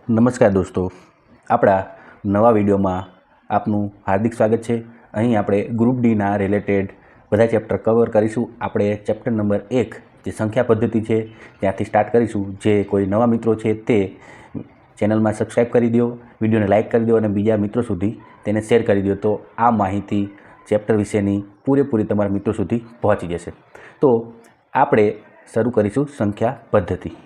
નમસ્કાર દોસ્તો, આપણા નવા વિડીયોમાં આપનું હાર્દિક સ્વાગત છે। અહીં આપણે ગ્રુપ ડીના રિલેટેડ બધા ચેપ્ટર કવર કરીશું। આપણે ચેપ્ટર નંબર 1 જે સંખ્યા પદ્ધતિ છે ત્યાંથી સ્ટાર્ટ કરીશું। જે કોઈ નવા મિત્રો છે તે ચેનલમાં સબસ્ક્રાઈબ કરી દો, વિડીયોને લાઇક કરી દો અને બીજા મિત્રો સુધી તેને શેર કરી દો, તો આ માહિતી ચેપ્ટર વિશેની પૂરેપૂરી તમારા મિત્રો સુધી પહોંચી જશે। તો આપણે શરૂ કરીશું સંખ્યા પદ્ધતિ।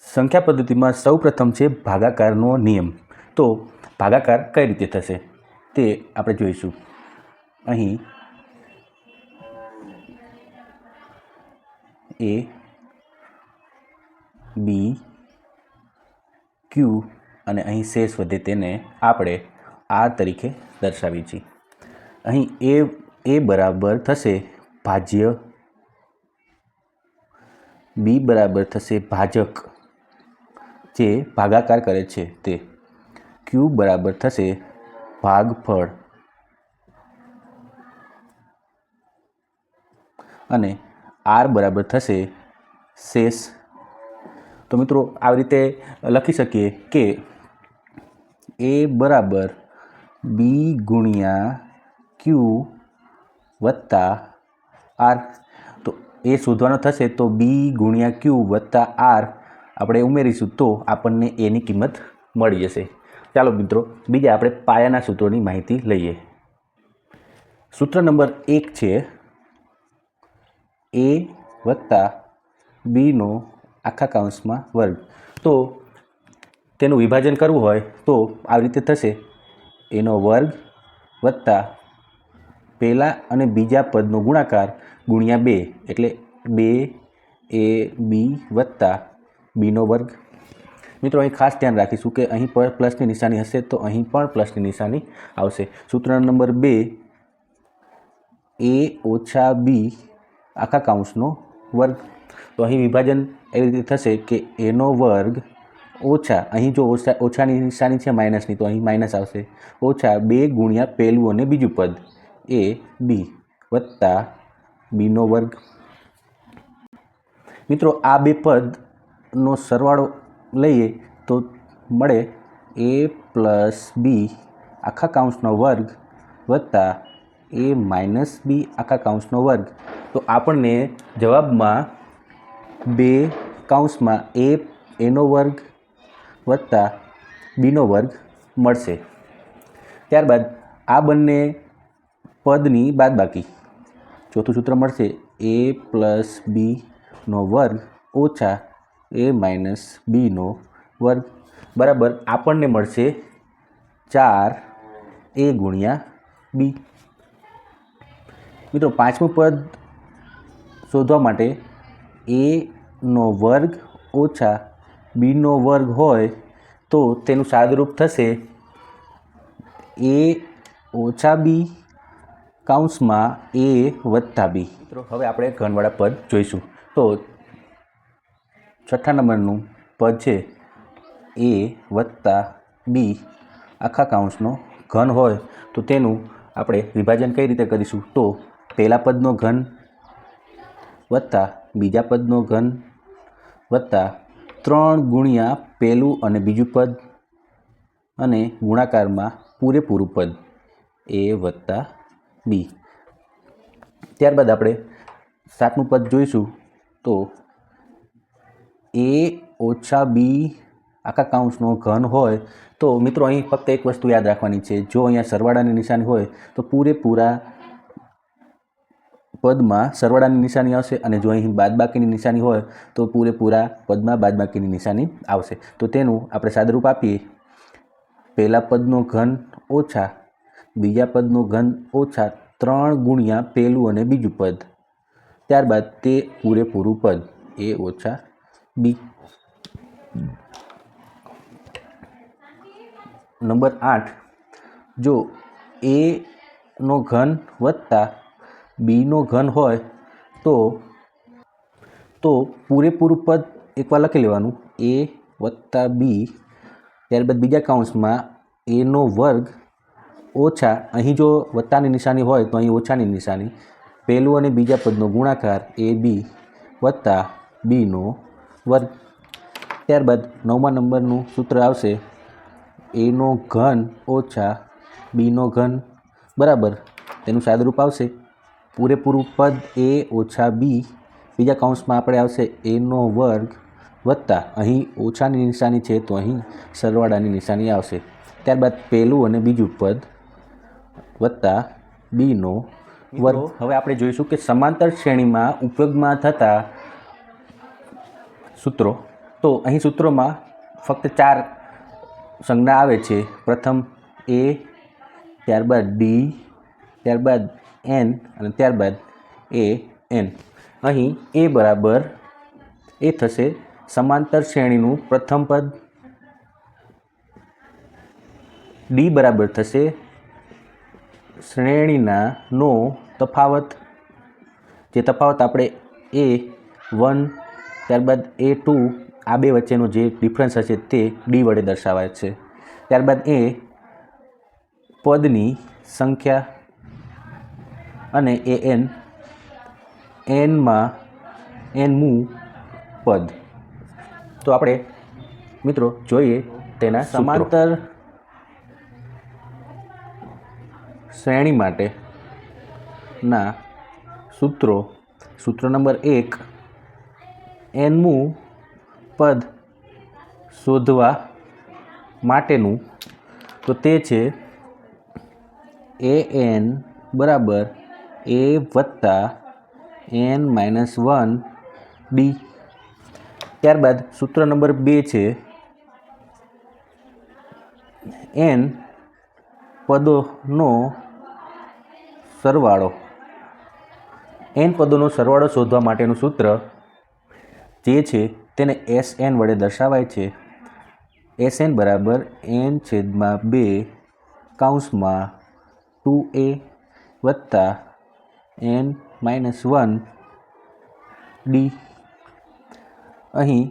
સંખ્યા પદ્ધતિમાં સૌપ્રથમ છે ભાગાકારનો નિયમ। તો ભાગાકાર કઈ રીતે થશે તે આપણે જોઈશું। અહીં A, B, Q અને અહીં શેષ વધે તેને આપણે R તરીકે દર્શાવીએ છીએ। અહીં A બરાબર થશે ભાજ્ય, B બરાબર થશે ભાજક જે ભાગાકાર કરે છે તે, Q બરાબર થશે ભાગફળ અને R બરાબર થશે શેષ। તો મિત્રો આવી રીતે લખી શકીએ કે A બરાબર B ગુણ્યા Q વત્તા R। તો એ શોધવાનો થશે તો B ગુણ્યા Q વત્તા R આપણે ઉમેરીશું તો આપણને એની કિંમત મળી જશે। ચાલો મિત્રો બીજા આપણે પાયાના સૂત્રોની માહિતી લઈએ। સૂત્ર નંબર 1 છે A વત્તા Bનો આખા કૌંસમાં વર્ગ। તો તેનું વિભાજન કરવું હોય તો આવી રીતે થશે એનો વર્ગ વત્તા પહેલા અને બીજા પદનો ગુણાકાર ગુણ્યા 2 એટલે 2AB વત્તા બીનો વર્ગ। મિત્રો અહીં ખાસ ધ્યાન રાખીશું કે અહીં પર પ્લસની નિશાની હશે તો અહીં પણ પ્લસની નિશાની આવશે। સૂત્ર નંબર 2 A ઓછા B આખા કૌંસનો વર્ગ। તો અહીં વિભાજન એવી રીતે થશે કે એનો વર્ગ ઓછા, અહીં જો ઓછાની નિશાની છે માઇનસની તો અહીં માઇનસ આવશે, ઓછા 2 ગુણ્યા પહેલું અને બીજું પદ A B વત્તા બીનો વર્ગ। મિત્રો આ બે પદનો સરવાળો લઈએ તો મળે A પ્લસ B આખા કૌંસનો વર્ગ વત્તા A માઇનસ B આખા કૌંસનો વર્ગ। તો આપણને જવાબમાં 2 કૌંસમાં એનો વર્ગ વત્તા બીનો વર્ગ મળશે। ત્યારબાદ આ બંને પદની બાદબાકી, ચોથું સૂત્ર મળશે A પ્લસ Bનો વર્ગ ઓછા A માઇનસ Bનો વર્ગ બરાબર આપણને મળશે 4A ગુણ્યા B। મિત્રો પાંચમું પદ શોધવા માટે Aનો વર્ગ ઓછા Bનો વર્ગ હોય તો તેનું સાદુરૂપ થશે A ઓછા B કૌંસમાં A વત્તા B। મિત્રો હવે આપણે ઘનવાળા પદ જોઈશું। તો છઠ્ઠા નંબરનું પદ છે A વત્તા B આખા કૌંસનો ઘન હોય તો તેનું આપણે વિભાજન કઈ રીતે કરીશું? તો પહેલા પદનો ઘન વત્તા બીજા પદનો ઘન વત્તા 3 ગુણ્યા પહેલું અને બીજું પદ અને ગુણાકારમાં પૂરેપૂરું પદ A વત્તા B। ત્યારબાદ આપણે સાતમું પદ જોઈશું। તો A ઓછા B આખા કૌંસનો ઘન હોય તો મિત્રો અહીં ફક્ત એક વસ્તુ યાદ રાખવાની છે, જો અહીંયા સરવાળાની નિશાની હોય તો પૂરેપૂરા પદમાં સરવાળાની નિશાની આવશે અને જો અહીં બાદબાકીની નિશાની હોય તો પૂરેપૂરા પદમાં બાદબાકીની નિશાની આવશે। તો તેનું આપણે સાદુરૂપ આપીએ, પહેલા પદનો ઘન ઓછા બીજા પદનો ઘન ઓછા 3 ગુણ્યા પહેલું અને બીજું પદ, ત્યારબાદ તે પૂરેપૂરું પદ A ઓછા B। નંબર 8, જો Aનો ઘન વત્તા Bનો ઘન હોય તો પૂરેપૂરું પદ એકવાર લખી લેવાનું A વત્તા B, ત્યારબાદ બીજા કૌંસમાં Aનો વર્ગ ઓછા, અહીં જો વત્તાની નિશાની હોય તો અહીં ઓછાની નિશાની, પહેલું અને બીજા પદનો ગુણાકાર AB વત્તા Bનો વર્ગ। ત્યારબાદ 9મા નંબરનું સૂત્ર આવશે એનો ઘન ઓછા બીનો ઘન બરાબર તેનું સાદુરૂપ આવશે પૂરેપૂરું પદ એ ઓછા બી, બીજા કૌંસમાં આપણે આવશે એનો વર્ગ વત્તા અહીં ઓછાની નિશાની છે તો અહીં સરવાળાની નિશાની આવશે. ત્યારબાદ પહેલું અને બીજું પદ વત્તા બીનો વર્ગ. હવે આપણે જોઈશું કે સમાંતર શ્રેણીમાં ઉપયોગમાં થતા સૂત્રો. તો અહીં સૂત્રોમાં ફક્ત 4 સંજ્ઞા આવે છે. પ્રથમ એ, ત્યારબાદ ડી, ત્યારબાદ એન અને ત્યારબાદ એ એન. અહીં એ બરાબર એ થશે સમાંતર શ્રેણીનું પ્રથમ પદ, ડી બરાબર થશે શ્રેણીના નો તફાવત, જે તફાવત આપણે A1 ત્યારબાદ A2 આ બે વચ્ચેનો જે ડિફરન્સ હશે તે ડી વડે દર્શાવાય છે. ત્યારબાદ એ પદની સંખ્યા અને એન એનમું પદ. તો આપણે મિત્રો જોઈએ તેના સમાંતર શ્રેણી માટેના સૂત્રો. સૂત્ર નંબર 1 એનમું પદ શોધવા માટેનું, તો તે છે એન બરાબર એ વત્તા n-1 ડી. ત્યારબાદ સૂત્ર નંબર 2 છે એન પદોનો સરવાળો. એન પદોનો સરવાળો શોધવા માટેનું સૂત્ર જે છે તેને Sn વડે દર્શાવાય છે. Sn બરાબર n/2 કૌંસમાં 2a વત્તા n-1 ડી. અહીં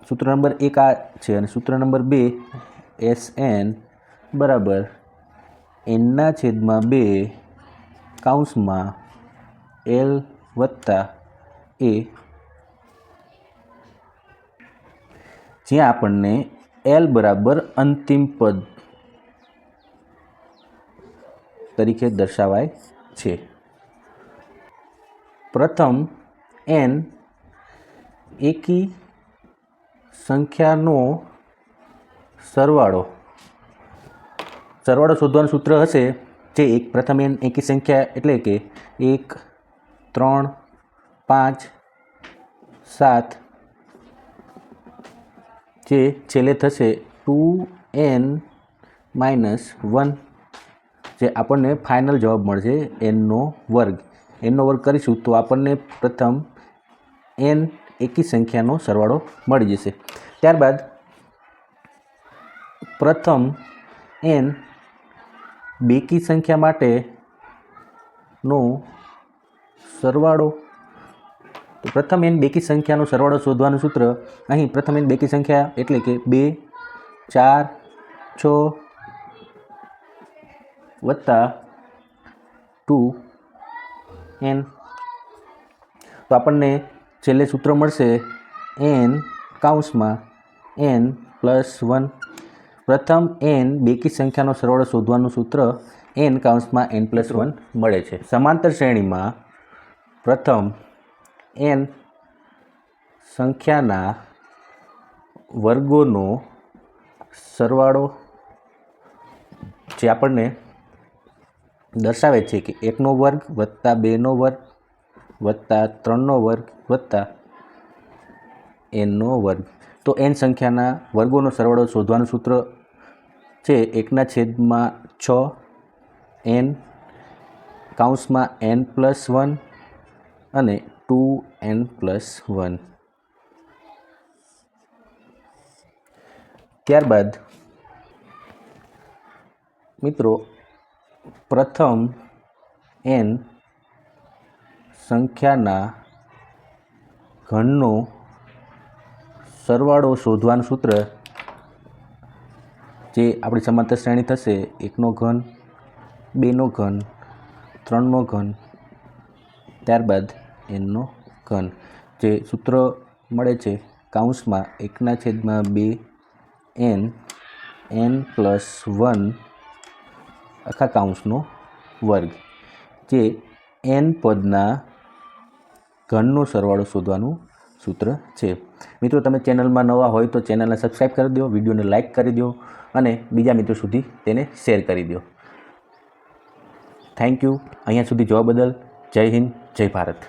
સૂત્ર નંબર 1 આ છે અને સૂત્ર નંબર 2 Sn બરાબર n/2 કૌંસમાં l વત્તા a, જ્યાં આપણને l બરાબર અંતિમ પદ તરીકે દર્શાવાય છે. પ્રથમ n એકી સંખ્યાનો સરવાળો શોધવાનું સૂત્ર હશે જે પ્રથમ n એકી સંખ્યા એટલે કે 1, 3, 5, 7 જે છેલ્લે થશે 2n-1, જે આપણને ફાઇનલ જવાબ મળશે nનો વર્ગ. nનો વર્ગ કરીશું તો આપણને પ્રથમ n એકી સંખ્યાનો સરવાળો મળી જશે. ત્યારબાદ પ્રથમ n બેકી સંખ્યા માટેનો સરવાળો. તો પ્રથમ n બેકી સંખ્યાનો સરવાળો શોધવાનું સૂત્ર અહીં પ્રથમ n બેકી સંખ્યા એટલે કે 2, 4, 6 વત્તા 2n. તો આપણને છેલ્લે સૂત્ર મળશે n/n+1. પ્રથમ n બેકી સંખ્યાનો સરવાળો શોધવાનું સૂત્ર n/n+1 મળે છે. સમાંતર શ્રેણીમાં પ્રથમ n સંખ્યાના વર્ગોનો સરવાળો જે આપણને દર્શાવે છે કે 1નો વર્ગ વત્તા 2નો વર્ગ વત્તા 3નો વર્ગ વત્તા nનો વર્ગ. તો n સંખ્યાના વર્ગોનો સરવાળો શોધવાનું સૂત્ર છે 1/6 n કૌંસમાં n+1 અને 2n+1. ત્યારબાદ મિત્રો પ્રથમ n સંખ્યાના ઘનનો સરવાળો શોધવાનું સૂત્ર જે આપણી સમાંતર શ્રેણી થશે 1નો ઘન, 2નો ઘન, 3નો ઘન ત્યારબાદ nનો ઘન. જે સૂત્ર મળે છે કૌંસમાં 1/2 n પ્લસ 1 આખા કૌંસનો વર્ગ, જે n પદના ઘનનો સરવાળો શોધવાનું સૂત્ર છે. મિત્રો, તમે ચેનલમાં નવા હોય તો ચેનલને સબસ્ક્રાઈબ કરી દો, વિડીયોને લાઇક કરી દો અને બીજા મિત્રો સુધી તેને શેર કરી દો. Thank you. અહીંયા સુધી જોવા બદલ જય હિન્દ, જય ભારત.